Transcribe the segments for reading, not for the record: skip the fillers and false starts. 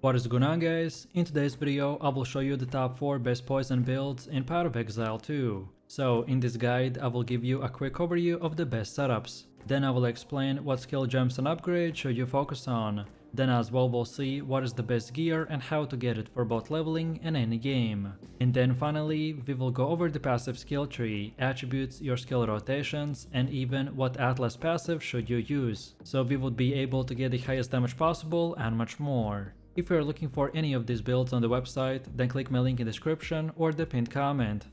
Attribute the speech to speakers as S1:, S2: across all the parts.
S1: What is going on, guys? In today's video I will show you the top 4 best poison builds in Path of Exile 2. So in this guide I will give you a quick overview of the best setups. Then I will explain what skill gems and upgrades should you focus on. Then as well we'll see what is the best gear and how to get it for both leveling and endgame. And then finally we will go over the passive skill tree, attributes, your skill rotations, and even what Atlas passive should you use. So we would be able to get the highest damage possible and much more. If you are looking for any of these builds on the website, then click my link in the description or the pinned comment.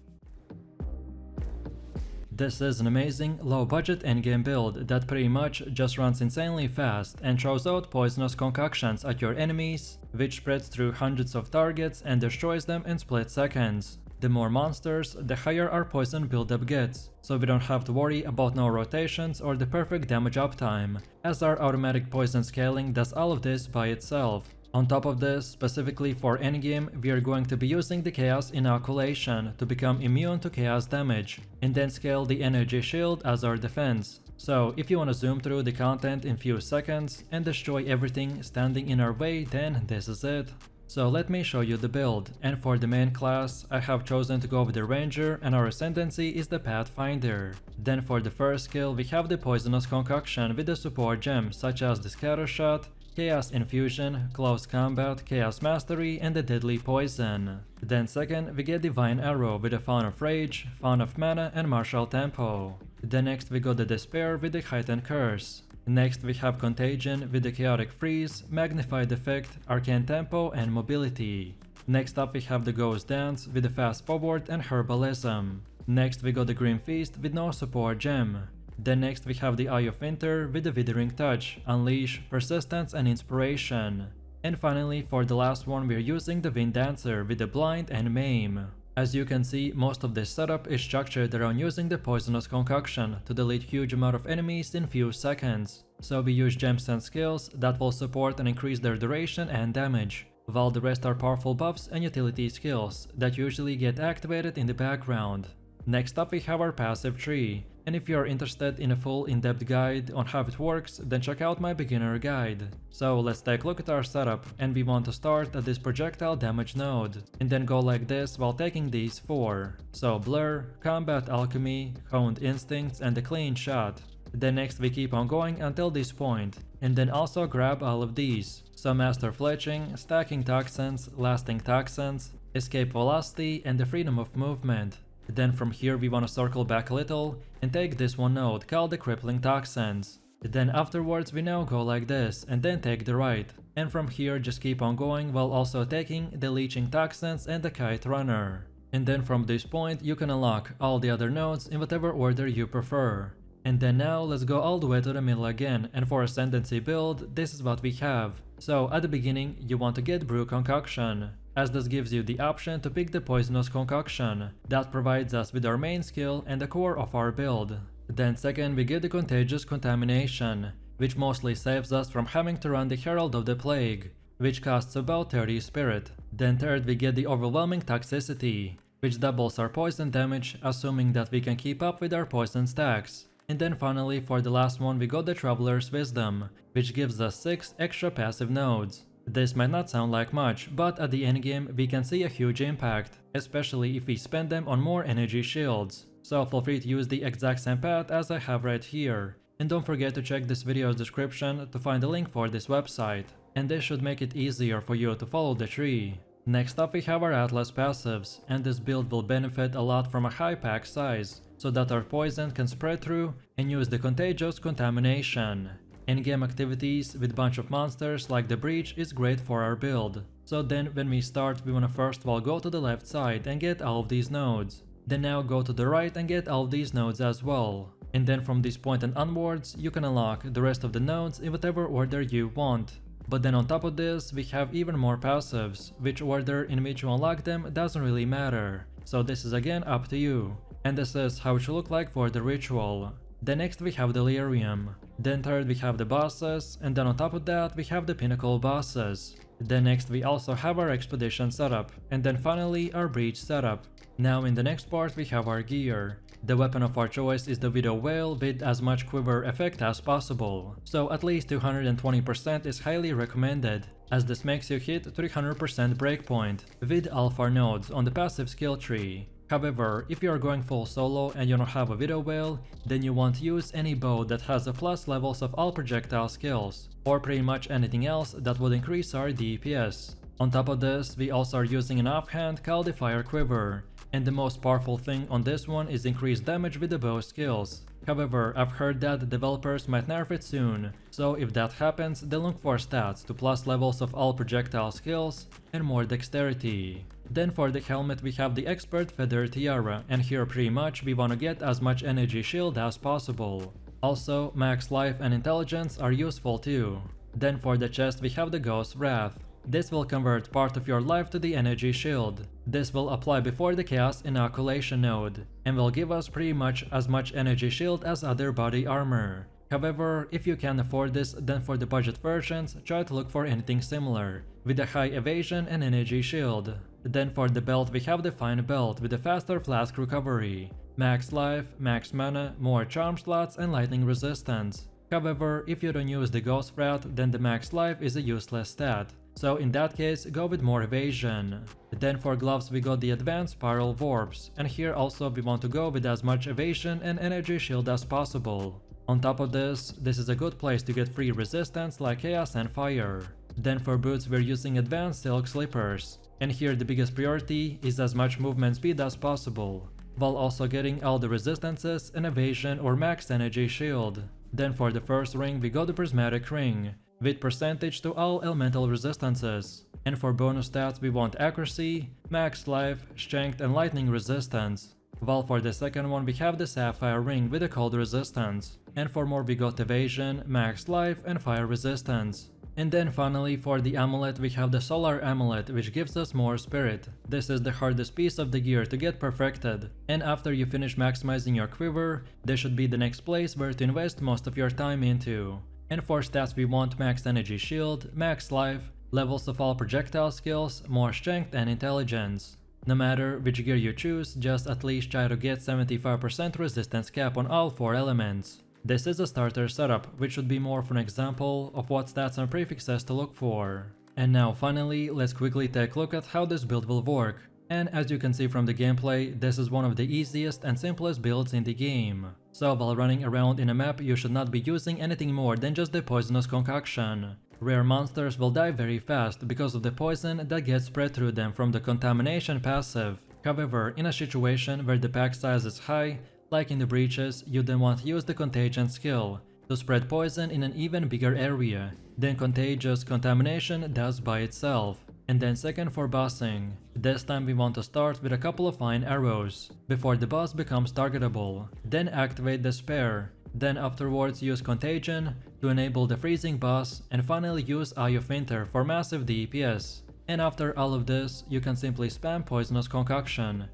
S1: This is an amazing, low-budget endgame build that pretty much just runs insanely fast and throws out poisonous concoctions at your enemies, which spreads through hundreds of targets and destroys them in split seconds. The more monsters, the higher our poison buildup gets, so we don't have to worry about no rotations or the perfect damage uptime, as our automatic poison scaling does all of this by itself. On top of this, specifically for endgame, we are going to be using the Chaos Inoculation to become immune to chaos damage, and then scale the energy shield as our defense. So if you want to zoom through the content in few seconds and destroy everything standing in our way, then this is it. So let me show you the build, and for the main class, I have chosen to go with the Ranger and our ascendancy is the Pathfinder. Then for the first skill we have the Poisonous Concoction with the support gems such as the Scatter Shot, Chaos Infusion, Close Combat, Chaos Mastery, and the Deadly Poison. Then second, we get Divine Arrow with the Fawn of Rage, Fawn of Mana, and Martial Tempo. Then next we got the Despair with the Heightened Curse. Next we have Contagion with the Chaotic Freeze, Magnified Effect, Arcane Tempo, and Mobility. Next up we have the Ghost Dance with the Fast Forward and Herbalism. Next we got the Grim Feast with no support gem. Then next we have the Eye of Winter with the Withering Touch, Unleash, Persistence, and Inspiration. And finally for the last one we are using the Wind Dancer with the Blind and Maim. As you can see, most of this setup is structured around using the Poisonous Concoction to delete huge amount of enemies in few seconds. So we use gems and skills that will support and increase their duration and damage, while the rest are powerful buffs and utility skills that usually get activated in the background. Next up we have our passive tree, and if you are interested in a full in-depth guide on how it works, then check out my beginner guide. So let's take a look at our setup, and we want to start at this projectile damage node, and then go like this while taking these 4. So Blur, Combat Alchemy, Honed Instincts, and the Clean Shot. Then next we keep on going until this point, and then also grab all of these. So Master Fletching, Stacking Toxins, Lasting Toxins, Escape Velocity, and the Freedom of Movement. Then from here we want to circle back a little and take this one node called the Crippling Toxins. Then afterwards we now go like this and then take the right. And from here just keep on going while also taking the Leeching Toxins and the Kite Runner. And then from this point you can unlock all the other nodes in whatever order you prefer. And then now let's go all the way to the middle again, and for Ascendancy build this is what we have. So at the beginning you want to get Brew Concoction, as this gives you the option to pick the Poisonous Concoction that provides us with our main skill and the core of our build. Then second we get the Contagious Contamination, which mostly saves us from having to run the Herald of the Plague, which costs about 30 spirit. Then third we get the Overwhelming Toxicity, which doubles our poison damage assuming that we can keep up with our poison stacks. And then finally for the last one we got the Traveler's Wisdom, which gives us 6 extra passive nodes. This might not sound like much, but at the endgame we can see a huge impact, especially if we spend them on more energy shields. So feel free to use the exact same path as I have right here. And don't forget to check this video's description to find a link for this website, and this should make it easier for you to follow the tree. Next up we have our Atlas passives, and this build will benefit a lot from a high pack size, so that our poison can spread through and use the Contagious Contamination. In-game activities with bunch of monsters like the Breach is great for our build. So then when we start we wanna first of all go to the left side and get all of these nodes. Then now go to the right and get all of these nodes as well. And then from this point and onwards you can unlock the rest of the nodes in whatever order you want. But then on top of this we have even more passives, which order in which you unlock them doesn't really matter. So this is again up to you. And this is how it should look like for the ritual. Then next we have Delirium. Then third we have the bosses, and then on top of that we have the pinnacle bosses. Then next we also have our expedition setup, and then finally our breach setup. Now in the next part we have our gear. The weapon of our choice is the Widow Whale with as much quiver effect as possible, so at least 220% is highly recommended, as this makes you hit 300% breakpoint with alpha nodes on the passive skill tree. However, if you are going full solo and you don't have a Widow Whale, then you won't use any bow that has a plus levels of all projectile skills, or pretty much anything else that would increase our DPS. On top of this, we also are using an offhand called the Fire Quiver, and the most powerful thing on this one is increased damage with the bow skills. However, I've heard that developers might nerf it soon, so if that happens, then look for stats to plus levels of all projectile skills and more dexterity. Then for the helmet we have the Expert Feather Tiara, and here pretty much we wanna get as much energy shield as possible. Also, max life and intelligence are useful too. Then for the chest we have the Ghost Wrath. This will convert part of your life to the energy shield. This will apply before the Chaos Inoculation node, and will give us pretty much as much energy shield as other body armor. However, if you can afford this, then for the budget versions, try to look for anything similar, with a high evasion and energy shield. Then for the belt we have the Fine Belt with a faster flask recovery, max life, max mana, more charm slots and lightning resistance. However, if you don't use the Ghost Wrath, then the max life is a useless stat. So in that case, go with more evasion. Then for gloves we got the Advanced Spiral Warps, and here also we want to go with as much evasion and energy shield as possible. On top of this is a good place to get free resistance like Chaos and Fire. Then for boots we're using Advanced Silk Slippers, and here the biggest priority is as much movement speed as possible, while also getting all the resistances and evasion or max energy shield. Then for the first ring we got the Prismatic Ring, with percentage to all elemental resistances. And for bonus stats we want accuracy, max life, strength and lightning resistance. While for the second one we have the Sapphire Ring with a cold resistance. And for more we got evasion, max life and fire resistance. And then finally for the amulet we have the Solar Amulet, which gives us more spirit. This is the hardest piece of the gear to get perfected, and after you finish maximizing your quiver, this should be the next place where to invest most of your time into. And for stats we want max energy shield, max life, levels of all projectile skills, more strength and intelligence. No matter which gear you choose, just at least try to get 75% resistance cap on all 4 elements. This is a starter setup, which should be more of an example of what stats and prefixes to look for. And now finally, let's quickly take a look at how this build will work. And as you can see from the gameplay, this is one of the easiest and simplest builds in the game. So while running around in a map, you should not be using anything more than just the poisonous concoction. Rare monsters will die very fast because of the poison that gets spread through them from the contamination passive. However, in a situation where the pack size is high, like in the breaches, you then want to use the contagion skill to spread poison in an even bigger area than contagious contamination does by itself. And then second for bossing. This time we want to start with a couple of fine arrows before the boss becomes targetable. Then activate Despair. Then afterwards use Contagion to enable the freezing boss, and finally use Eye of Winter for massive DPS. And after all of this, you can simply spam Poisonous Concoction,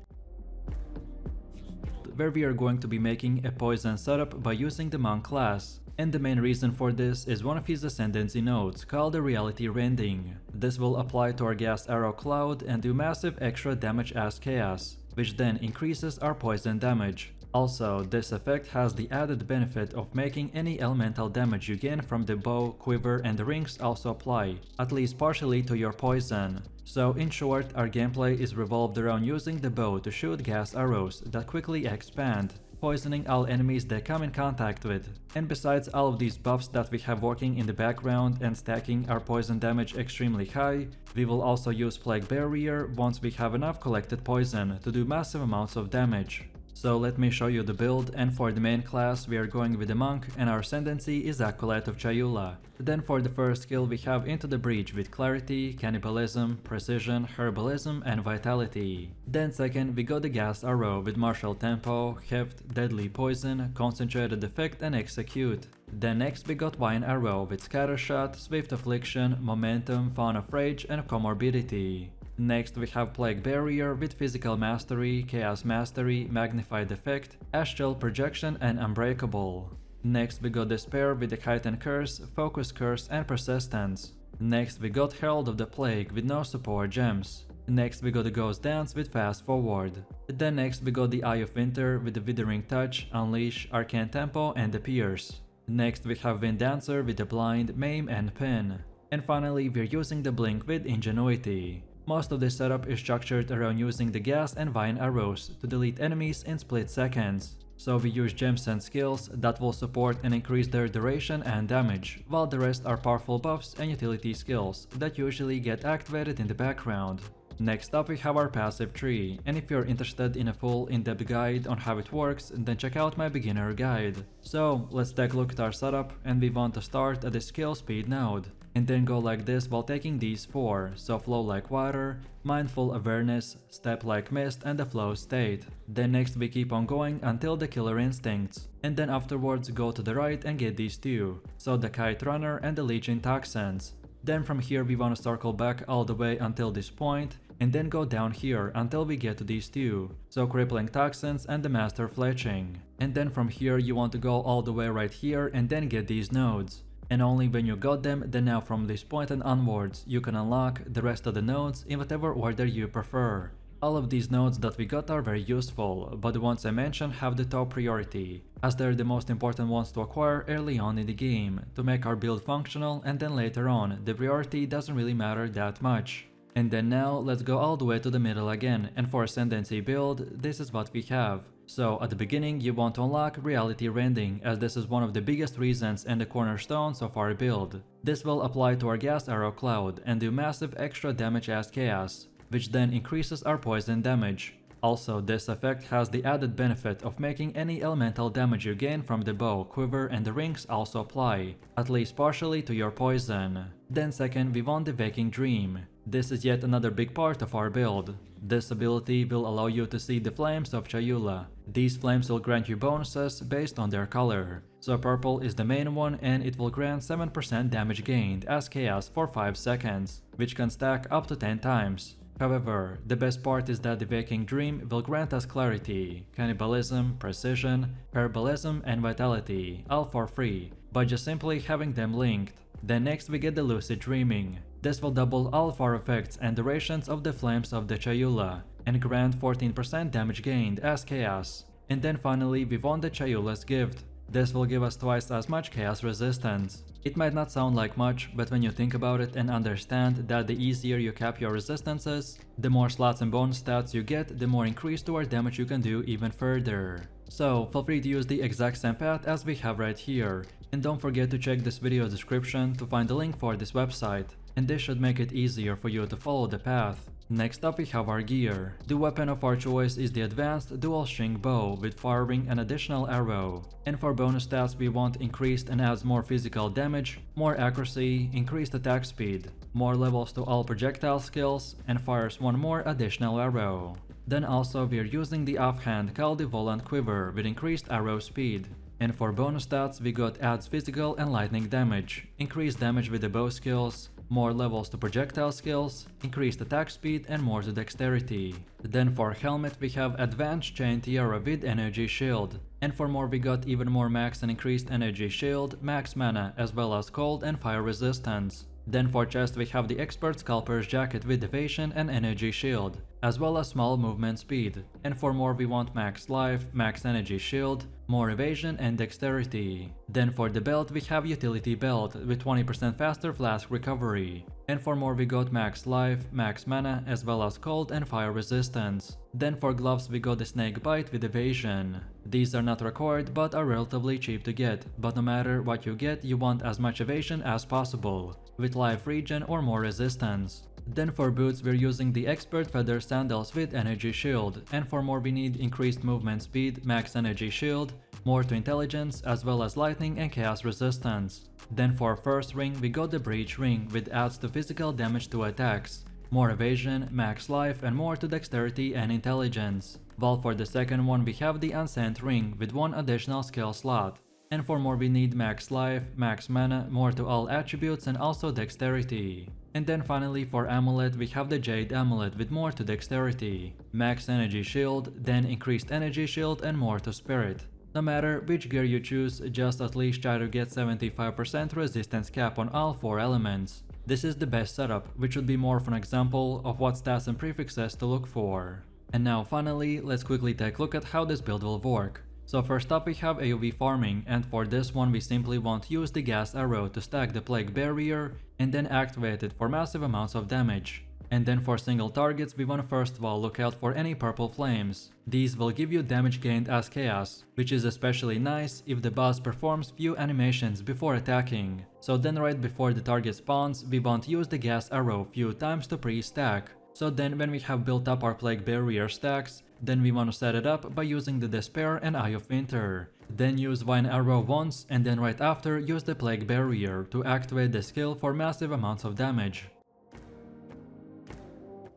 S1: where we are going to be making a poison setup by using the Monk class. And the main reason for this is one of his ascendancy nodes called the Reality Rending. This will apply to our Gas Arrow Cloud and do massive extra damage as Chaos, which then increases our poison damage. Also, this effect has the added benefit of making any elemental damage you gain from the bow, quiver and the rings also apply, at least partially, to your poison. So in short, our gameplay is revolved around using the bow to shoot gas arrows that quickly expand, poisoning all enemies they come in contact with. And besides all of these buffs that we have working in the background and stacking our poison damage extremely high, we will also use Plague Barrier once we have enough collected poison to do massive amounts of damage. So let me show you the build, and for the main class we are going with the Monk and our ascendancy is Acolyte of Chayula. Then for the first skill we have Into the Breach with Clarity, Cannibalism, Precision, Herbalism and Vitality. Then second we got the Gas Arrow with Martial Tempo, Heft, Deadly Poison, Concentrated Effect and Execute. Then next we got Vine Arrow with Scattershot, Swift Affliction, Momentum, Fawn of Rage and Comorbidity. Next we have Plague Barrier with Physical Mastery, Chaos Mastery, Magnified Effect, Astral Projection and Unbreakable. Next we got Despair with the Heightened Curse, Focus Curse and Persistence. Next we got Herald of the Plague with no support gems. Next we got the Ghost Dance with Fast Forward. Then next we got the Eye of Winter with the Withering Touch, Unleash, Arcane Tempo and the Pierce. Next we have Wind Dancer with the Blind, Maim and Pin. And finally, we're using the blink with ingenuity. Most of this setup is structured around using the gas and vine arrows to delete enemies in split seconds. So we use gems and skills that will support and increase their duration and damage, while the rest are powerful buffs and utility skills that usually get activated in the background. Next up we have our passive tree, and if you're interested in a full in-depth guide on how it works, then check out my beginner guide. So let's take a look at our setup, and we want to start at the skill speed node, and then go like this while taking these 4, so flow like water, mindful awareness, step like mist, and the flow state. Then next we keep on going until the killer instincts, and then afterwards go to the right and get these 2, so the kite runner and the legion toxins. Then from here we want to circle back all the way until this point, and then go down here until we get to these 2, so crippling toxins and the master fletching. And then from here you want to go all the way right here and then get these nodes. And only when you got them, then now from this point and onwards you can unlock the rest of the nodes in whatever order you prefer. All of these nodes that we got are very useful, but the ones I mentioned have the top priority, as they're the most important ones to acquire early on in the game, to make our build functional, and then later on, the priority doesn't really matter that much. And then now, let's go all the way to the middle again, and for Ascendancy build, this is what we have. So at the beginning you want to unlock Reality Rending, as this is one of the biggest reasons and the cornerstones of our build. This will apply to our Gas Arrow Cloud and do massive extra damage as Chaos, which then increases our poison damage. Also, this effect has the added benefit of making any elemental damage you gain from the bow, quiver, and the rings also apply, at least partially, to your poison. Then second, we want the Waking Dream. This is yet another big part of our build. This ability will allow you to see the flames of Chayula. These flames will grant you bonuses based on their color. So purple is the main one, and it will grant 7% damage gained as Chaos for 5 seconds, which can stack up to 10 times. However, the best part is that the Waking Dream will grant us Clarity, Cannibalism, Precision, Parabalism, and Vitality, all for free, by just simply having them linked. Then next we get the Lucid Dreaming. This will double all of our effects and durations of the flames of the Chayula, and grant 14% damage gained as Chaos. And then finally we want the Chayula's Gift. This will give us twice as much Chaos resistance. It might not sound like much, but when you think about it and understand that the easier you cap your resistances, the more slots and bonus stats you get, the more increased to our damage you can do even further. So feel free to use the exact same path as we have right here, and don't forget to check this video description to find the link for this website, and this should make it easier for you to follow the path. Next up we have our gear. The weapon of our choice is the advanced dual string bow with firing an additional arrow. And for bonus stats we want increased and adds more physical damage, more accuracy, increased attack speed, more levels to all projectile skills, and fires one more additional arrow. Then also we are using the offhand called the Volant Quiver with increased arrow speed. And for bonus stats we got adds physical and lightning damage, increased damage with the bow skills, more levels to projectile skills, increased attack speed, and more to dexterity. Then for helmet we have advanced chain tiara with energy shield. And for more we got even more max and increased energy shield, max mana, as well as cold and fire resistance. Then for chest we have the expert scalper's jacket with evasion and energy shield, as well as small movement speed. And for more we want max life, max energy shield, more evasion and dexterity. Then for the belt we have utility belt with 20% faster flask recovery. And for more we got max life, max mana, as well as cold and fire resistance. Then for gloves we got the snake bite with evasion. These are not required but are relatively cheap to get, but no matter what you get you want as much evasion as possible, with life regen or more resistance. Then for boots we're using the expert feather sandals with energy shield, and for more we need increased movement speed, max energy shield, more to intelligence, as well as lightning and chaos resistance. Then for first ring we got the breach ring with adds to physical damage to attacks, more evasion, max life, and more to dexterity and intelligence. While for the second one we have the unsent ring with one additional skill slot. And for more we need max life, max mana, more to all attributes, and also dexterity. And then finally for amulet we have the Jade amulet with more to dexterity, max energy shield, then increased energy shield, and more to spirit. No matter which gear you choose, just at least try to get 75% resistance cap on all 4 elements. This is the best setup, which would be more of an example of what stats and prefixes to look for. And now finally, let's quickly take a look at how this build will work. So first up we have AoV farming, and for this one we simply want to use the gas arrow to stack the plague barrier and then activate it for massive amounts of damage. And then for single targets we want to first of all look out for any purple flames. These will give you damage gained as chaos, which is especially nice if the boss performs few animations before attacking. So then right before the target spawns we want to use the gas arrow few times to pre-stack. So then when we have built up our plague barrier stacks, then we want to set it up by using the Despair and Eye of Winter. Then use Vine Arrow once and then right after use the plague barrier to activate the skill for massive amounts of damage.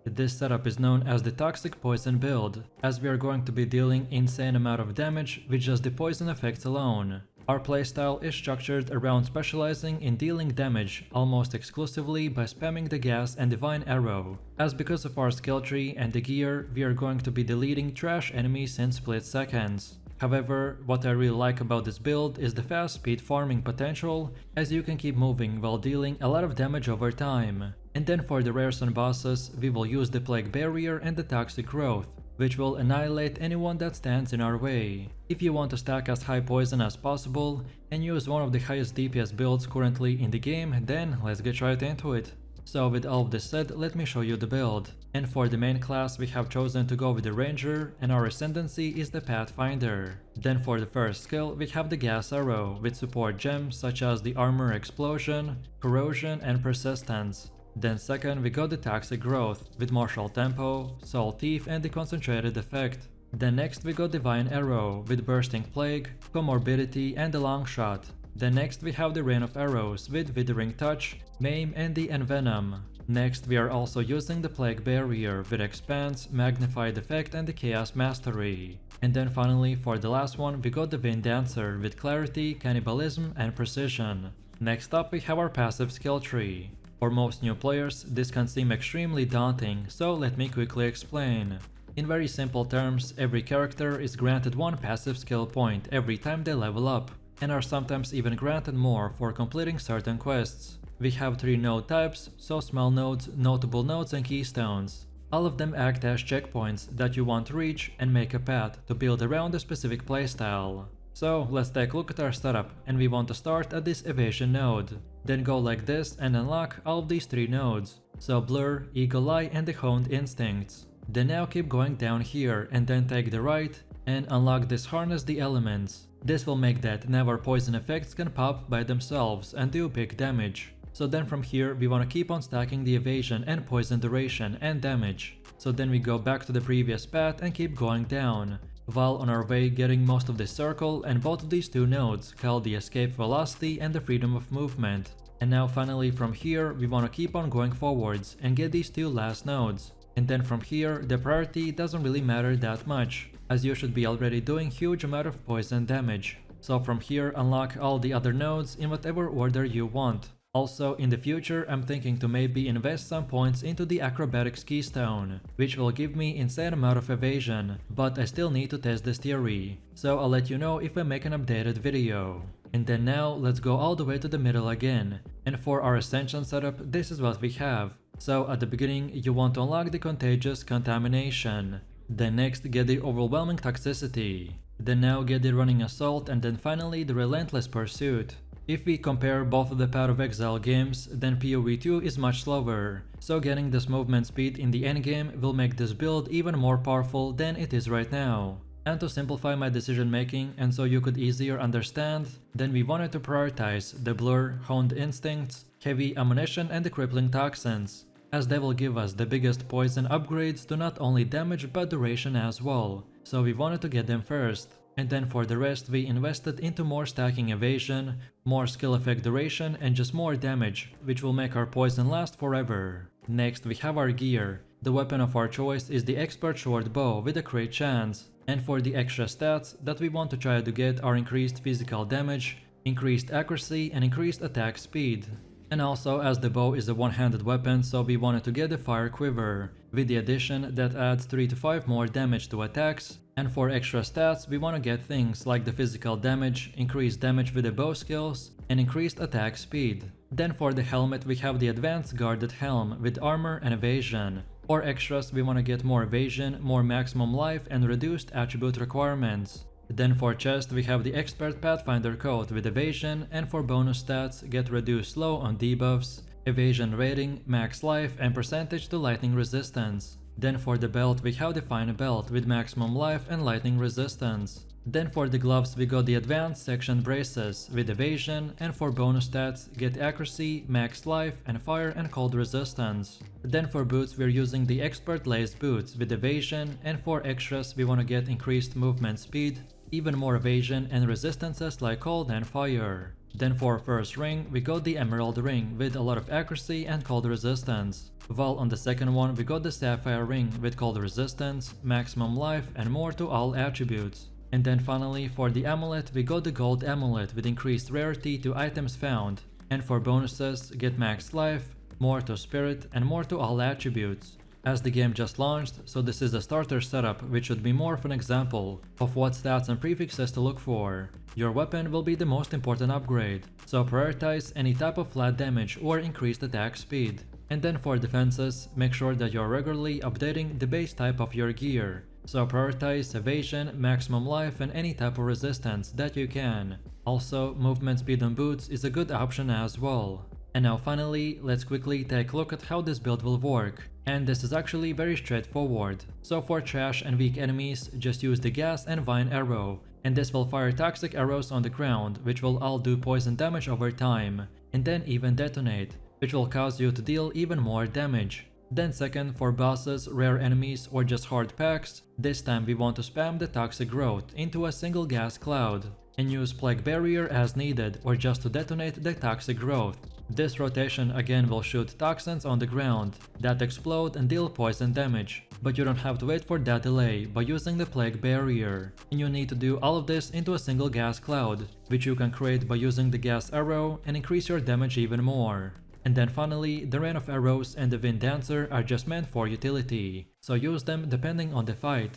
S1: This setup is known as the Toxic Poison build, as we are going to be dealing insane amount of damage with just the poison effects alone. Our playstyle is structured around specializing in dealing damage almost exclusively by spamming the gas and divine arrow, as because of our skill tree and the gear we are going to be deleting trash enemies in split seconds. However, what I really like about this build is the fast speed farming potential, as you can keep moving while dealing a lot of damage over time. And then for the rares and bosses, we will use the Plague Barrier and the Toxic Growth, which will annihilate anyone that stands in our way. If you want to stack as high poison as possible and use one of the highest DPS builds currently in the game, then let's get right into it. So with all of this said, let me show you the build. And for the main class we have chosen to go with the Ranger, and our ascendancy is the Pathfinder. Then for the first skill we have the Gas Arrow with support gems such as the Armor Explosion, Corrosion and Persistence. Then second we got the Toxic Growth with Martial Tempo, Soul Thief and the Concentrated Effect. Then next we got Divine Arrow with Bursting Plague, Comorbidity and the Long Shot. Then next we have the Rain of Arrows with Withering Touch, Maim and the Envenom. Next we are also using the Plague Barrier with Expanse, Magnified Effect and the Chaos Mastery. And then finally for the last one we got the Wind Dancer with Clarity, Cannibalism and Precision. Next up we have our passive skill tree. For most new players this can seem extremely daunting, so let me quickly explain. In very simple terms, every character is granted one passive skill point every time they level up, and are sometimes even granted more for completing certain quests. We have 3 node types, so small nodes, notable nodes and keystones. All of them act as checkpoints that you want to reach and make a path to build around a specific playstyle. So let's take a look at our setup, and we want to start at this evasion node. Then go like this and unlock all of these 3 nodes, so Blur, Eagle Eye and the Honed Instincts. Then now keep going down here and then take the right and unlock this Harness the Elements. This will make that never poison effects can pop by themselves and do big damage. So then from here we want to keep on stacking the evasion and poison duration and damage. So then we go back to the previous path and keep going down, while on our way getting most of this circle and both of these 2 nodes called the Escape Velocity and the Freedom of Movement. And now finally from here we want to keep on going forwards and get these 2 last nodes. And then from here the priority doesn't really matter that much, as you should be already doing huge amount of poison damage. So from here unlock all the other nodes in whatever order you want. Also in the future I'm thinking to maybe invest some points into the Acrobatics Keystone, which will give me insane amount of evasion, but I still need to test this theory, so I'll let you know if I make an updated video. And then now let's go all the way to the middle again, and for our Ascension setup this is what we have. So at the beginning you want to unlock the Contagious Contamination, then next get the Overwhelming Toxicity, then now get the Running Assault, and then finally the Relentless Pursuit. If we compare both of the Path of Exile games, then PoE2 is much slower, so getting this movement speed in the endgame will make this build even more powerful than it is right now. And to simplify my decision making and so you could easier understand, then we wanted to prioritize the Blur, Honed Instincts, Heavy Ammunition and the Crippling Toxins, as they will give us the biggest poison upgrades to not only damage but duration as well, so we wanted to get them first. And then for the rest we invested into more stacking evasion, more skill effect duration and just more damage, which will make our poison last forever. Next we have our gear. The weapon of our choice is the Expert Short Bow with a crit chance, and for the extra stats that we want to try to get are increased physical damage, increased accuracy and increased attack speed. And also as the bow is a one-handed weapon, so we wanted to get the Fire Quiver, with the addition that adds 3 to 5 more damage to attacks. And for extra stats we want to get things like the physical damage, increased damage with the bow skills, and increased attack speed. Then for the helmet we have the Advanced Guarded Helm with armor and evasion. For extras we want to get more evasion, more maximum life and reduced attribute requirements. Then for chest we have the expert pathfinder coat with evasion, and for bonus stats get reduced slow on debuffs, evasion rating, max life and percentage to lightning resistance. Then for the belt we have the fine belt with maximum life and lightning resistance. Then for the gloves we got the advanced section braces with evasion, and for bonus stats get accuracy, max life and fire and cold resistance. Then for boots we're using the expert laced boots with evasion, and for extras we wanna get increased movement speed, even more evasion and resistances like cold and fire. Then for first ring we got the emerald ring with a lot of accuracy and cold resistance, while on the second one we got the sapphire ring with cold resistance, maximum life and more to all attributes. And then finally for the amulet we got the gold amulet with increased rarity to items found, and for bonuses get max life, more to spirit and more to all attributes. As the game just launched, so this is the starter setup, which should be more of an example of what stats and prefixes to look for. Your weapon will be the most important upgrade, so prioritize any type of flat damage or increased attack speed. And then for defenses, make sure that you're regularly updating the base type of your gear, so prioritize evasion, maximum life and any type of resistance that you can. Also, movement speed on boots is a good option as well. And now finally, let's quickly take a look at how this build will work. And this is actually very straightforward. So for trash and weak enemies, just use the gas and vine arrow, and this will fire toxic arrows on the ground, which will all do poison damage over time, and then even detonate, which will cause you to deal even more damage. Then second, for bosses, rare enemies or just hard packs, this time we want to spam the toxic growth into a single gas cloud, and use plague barrier as needed or just to detonate the toxic growth. This rotation again will shoot toxins on the ground that explode and deal poison damage, but you don't have to wait for that delay by using the plague barrier, and you need to do all of this into a single gas cloud, which you can create by using the gas arrow and increase your damage even more. And then finally, the rain of arrows and the wind dancer are just meant for utility, so use them depending on the fight.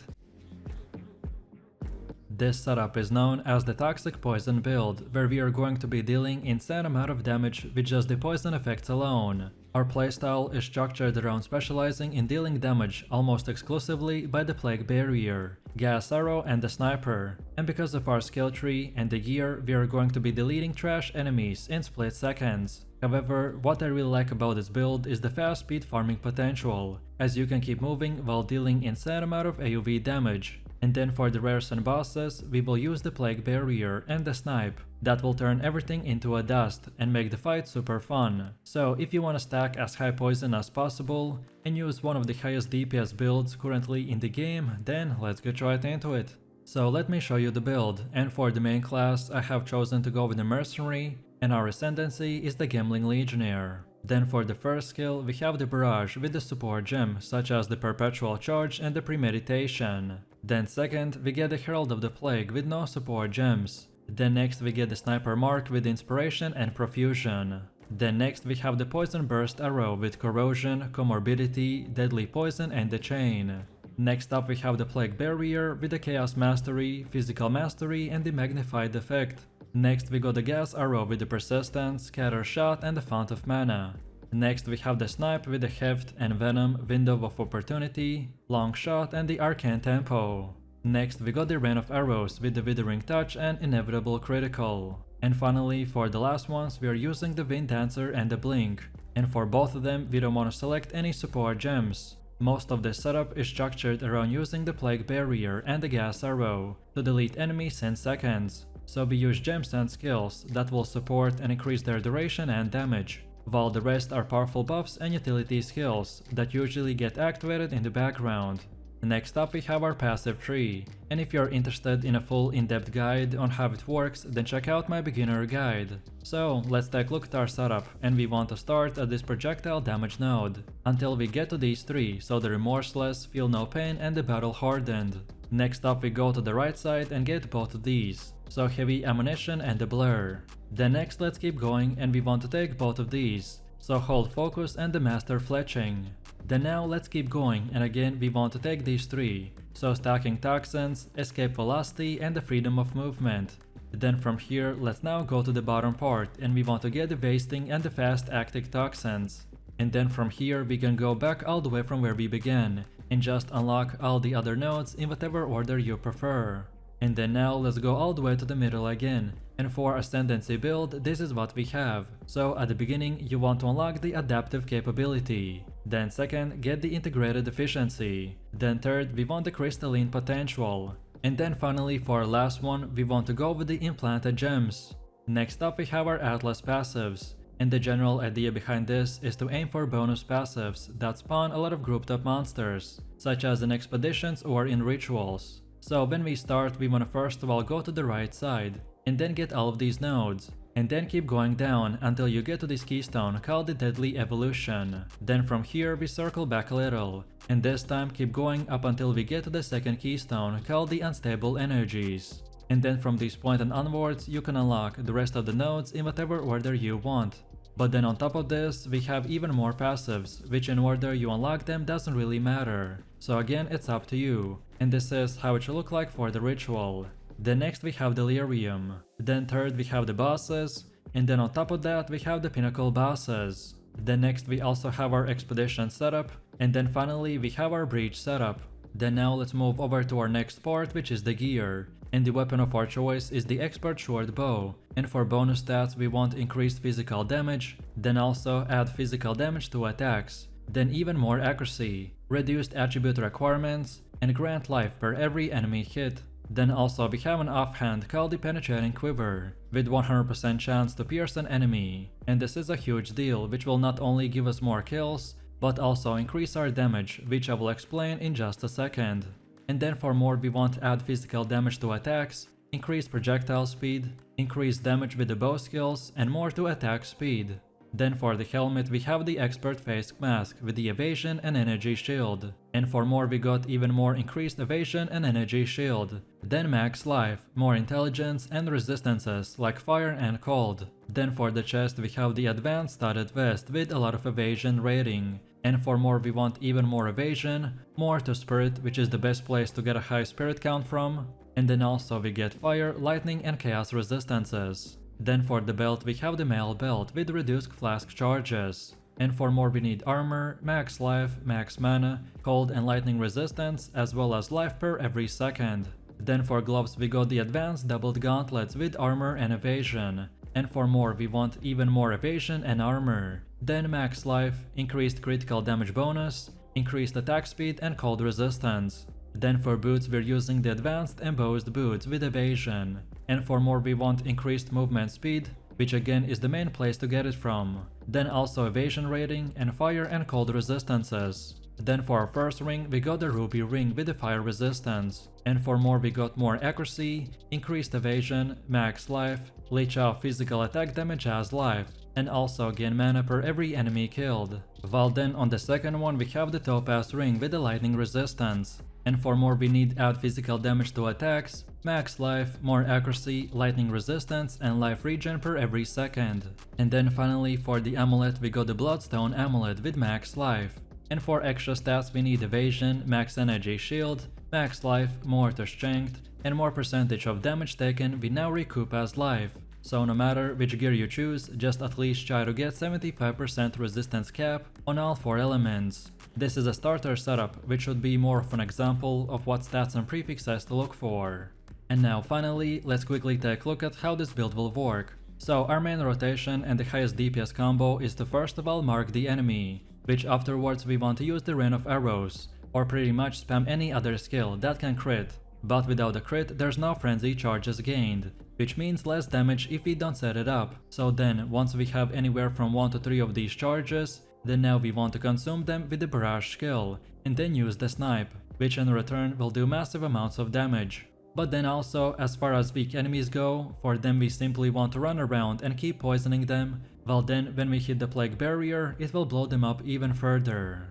S1: This setup is known as the Toxic Poison build, where we are going to be dealing insane amount of damage with just the poison effects alone. Our playstyle is structured around specializing in dealing damage almost exclusively by the Plague Barrier, Gas Arrow and the Sniper, and because of our skill tree and the gear we are going to be deleting trash enemies in split seconds. However, what I really like about this build is the fast speed farming potential, as you can keep moving while dealing insane amount of AoV damage. And then for the rares and bosses, we will use the Plague Barrier and the Snipe. That will turn everything into a dust and make the fight super fun. So if you want to stack as high poison as possible and use one of the highest DPS builds currently in the game, then let's get right into it. So let me show you the build, and for the main class I have chosen to go with the mercenary, and our ascendancy is the Gambling Legionnaire. Then for the first skill we have the barrage with the support gem such as the perpetual charge and the premeditation. Then second we get the Herald of the Plague with no support gems. Then next we get the Sniper Mark with inspiration and profusion. Then next we have the Poison Burst Arrow with corrosion, comorbidity, deadly poison and the chain. Next up we have the Plague Barrier with the Chaos Mastery, Physical Mastery and the Magnified Effect. Next we got the Gas Arrow with the Persistence, Scatter Shot and the Fount of Mana. Next we have the Snipe with the Heft and Venom, Window of Opportunity, Long Shot and the Arcane Tempo. Next we got the Rain of Arrows with the Withering Touch and Inevitable Critical. And finally, for the last ones we are using the Wind Dancer and the Blink, and for both of them we don't want to select any support gems. Most of this setup is structured around using the Plague Barrier and the Gas Arrow to delete enemies in seconds, so we use gems and skills that will support and increase their duration and damage, while the rest are powerful buffs and utility skills that usually get activated in the background. Next up we have our passive tree, and if you're interested in a full in-depth guide on how it works, then check out my beginner guide. So let's take a look at our setup, and we want to start at this projectile damage node, until we get to these three, so the Remorseless, Feel No Pain and the Battle Hardened. Next up we go to the right side and get both of these, so Heavy Ammunition and the Blur. Then next let's keep going and we want to take both of these, so Hold Focus and the Master Fletching. Then now let's keep going and again we want to take these three, so Stacking Toxins, Escape Velocity and the Freedom of Movement. Then from here let's now go to the bottom part and we want to get the Wasting and the Fast Acting Toxins. And then from here we can go back all the way from where we began and just unlock all the other nodes in whatever order you prefer. And then now let's go all the way to the middle again. And for Ascendancy build, this is what we have. So at the beginning, you want to unlock the adaptive capability. Then second, get the integrated efficiency. Then third, we want the crystalline potential. And then finally, for our last one, we want to go with the implanted gems. Next up, we have our Atlas passives. And the general idea behind this is to aim for bonus passives that spawn a lot of grouped up monsters, such as in expeditions or in rituals. So when we start, we want to first of all go to the right side, and then get all of these nodes, and then keep going down until you get to this keystone called the Deadly Evolution. Then from here we circle back a little, and this time keep going up until we get to the second keystone called the Unstable Energies. And then from this point and onwards you can unlock the rest of the nodes in whatever order you want. But then on top of this, we have even more passives, which in order you unlock them doesn't really matter. So again, it's up to you. And this is how it should look like for the ritual. Then next we have Delirium. Then third we have the bosses. And then on top of that we have the pinnacle bosses. Then next we also have our expedition setup. And then finally we have our breach setup. Then now let's move over to our next part, which is the gear. And the weapon of our choice is the expert short bow. And for bonus stats we want increased physical damage, then also add physical damage to attacks, then even more accuracy, reduced attribute requirements, and grant life per every enemy hit. Then also we have an offhand called the Penetrating Quiver, with 100% chance to pierce an enemy. And this is a huge deal, which will not only give us more kills, but also increase our damage, which I will explain in just a second. And then for more we want to add physical damage to attacks, increase projectile speed, increase damage with the bow skills, and more to attack speed. Then for the helmet we have the expert face mask with the evasion and energy shield. And for more we got even more increased evasion and energy shield. Then max life, more intelligence and resistances like fire and cold. Then for the chest we have the advanced studded vest with a lot of evasion rating. And for more we want even more evasion, more to spirit, which is the best place to get a high spirit count from. And then also we get fire, lightning and chaos resistances. Then for the belt we have the mail belt with reduced flask charges. And for more we need armor, max life, max mana, cold and lightning resistance, as well as life per every second. Then for gloves we got the advanced doubled gauntlets with armor and evasion. And for more we want even more evasion and armor. Then max life, increased critical damage bonus, increased attack speed and cold resistance. Then for boots we're using the advanced embossed boots with evasion. And for more we want increased movement speed, which again is the main place to get it from. Then also evasion rating and fire and cold resistances. Then for our first ring we got the ruby ring with the fire resistance. And for more we got more accuracy, increased evasion, max life, leech off physical attack damage as life, and also gain mana per every enemy killed. While then on the second one we have the topaz ring with the lightning resistance. And for more we need add physical damage to attacks, max life, more accuracy, lightning resistance and life regen per every second. And then finally for the amulet we got the bloodstone amulet with max life. And for extra stats we need evasion, max energy shield, max life, more to strength, and more percentage of damage taken we now recoup as life. So no matter which gear you choose, just at least try to get 75% resistance cap on all 4 elements. This is a starter setup, which should be more of an example of what stats and prefixes to look for. And now finally, let's quickly take a look at how this build will work. So our main rotation and the highest DPS combo is to first of all mark the enemy, which afterwards we want to use the rain of arrows, or pretty much spam any other skill that can crit. But without a crit there's no frenzy charges gained, which means less damage if we don't set it up. So then once we have anywhere from 1 to 3 of these charges, then now we want to consume them with the barrage skill, and then use the snipe, which in return will do massive amounts of damage. But then also, as far as weak enemies go, for them we simply want to run around and keep poisoning them, while then when we hit the plague barrier, it will blow them up even further.